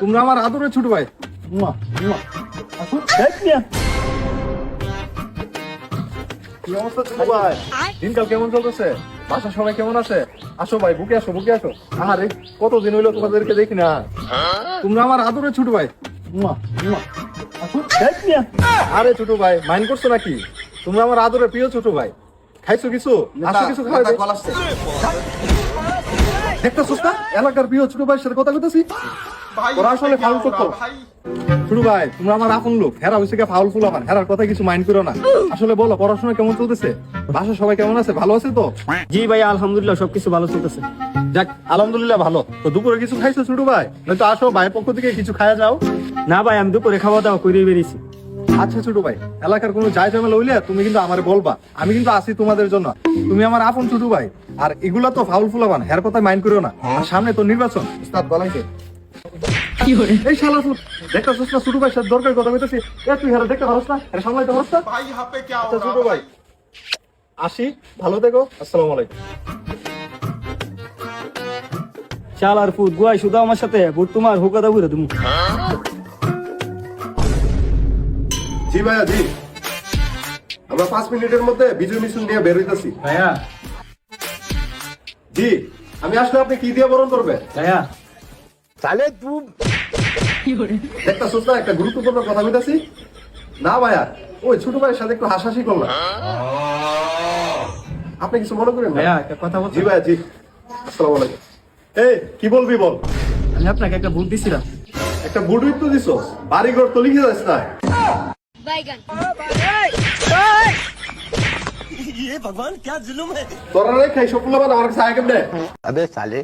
তোমরা আমার আদরের ছোট ভাই। মুয়া, মুয়া। আসো, দেখ মিয়া। কি অবস্থা ছোট ভাই? দিনকাল কেমন চলতেছে? বাসার সবাই কেমন আছে? আসো ভাই, বুকে আসো, বুকে আসো। আরে কতদিন হইলো তোমাদেরকে দেখি না। তোমরা আমার আদরের ছোট ভাই। মুয়া, মুয়া। আসো, দেখ মিয়া। আরে ছোট ভাই, মাইন্ড করছো নাকি? তোমরা আমার আদরের প্রিয় ছোট ভাই। খাইছো কিছু? আসো কিছু খাওয়া দেখতেছিস না? এলাকার প্রিয় ছোট ভাইয়ের সাথে কথা কইতাছি। ওরা আসলে ফাউল করতো। ছোট ভাই, তোমরা আমার আপন লোক। হেরা হইছে কি ফাউল ফুল আমার। হেরার কথা কিছু মাইন্ড করো না। আসলে বলো, পড়াশোনা কেমন চলতেছে? বাসার সবাই কেমন আছে? ভালো আছে তো? জি ভাই, আলহামদুলিল্লাহ সবকিছু ভালো চলতেছে। যাক, আলহামদুলিল্লাহ ভালো। তো দুপুরে কিছু খাইছো ছোট ভাই? নয়তো আসো ভাইয়ের পক্ষ থেকে কিছু খাওয়া যাও। না ভাই, আমি দুপুরে খাওয়া দাওয়া করে বেরিয়েছি। আচ্ছা ছোট ভাই, এলাকার কোনো যাই ঝামেলা হইলে তুমি কিন্তু আমারে বলবা। আমি কিন্তু আছি তোমাদের জন্য। তুমি আমার আপন ছোট ভাই। আর এগুলা তো ফাউল ফুলাবান, হের কথা মাইন্ড করো না। আর সামনে তো নির্বাচন। উস্তাদ বলাইছে এই শালা দেখতেছিস না ছোট ভাই সাথে দরকার কথা কইতেছি। তুই হেরা দেখতে পারছ না? এটা সামলাইতে পারছ না? भाई यहाँ पे क्या हो আচ্ছা रहा ছোট है ভাই, আসি, ভালো থেকো। আসসালামু আলাইকুম। চাল আর ফুট গুয়াই শুধু আমার সাথে ভোট তোমার হুকাদা বুড়ে তুমি। জি ভাইয়া, জি। আমরা 5 মিনিটের মধ্যে বিজয় মিছিল নিয়ে বের হইতাছি। ভাইয়া, জি, আমি আসলে আপনি কি দিয়ে বরণ করবেন? ভাইয়া, দেখতেছিস না একটা গুরুত্বপূর্ণ কথা কইতাছি? না ভাইয়া, ওই ছোট ভাইয়ের সাথে একটু হাসাহাসি করলাম। আপনি কিছু মনে করেন না? ভাইয়া একটা কথা বলছি। জি ভাইয়া, জি। আসসালামু আলাইকুম। এই কি বলবি বল। আমি আপনাকে একটা ভোট দিছিলাম। একটা বুড়ি তো দিছ, বাড়িঘর তো লিখে যাস না। बैगन তোরা রে খাই সবগুলো আমার কাছে আগে দে। अबे साले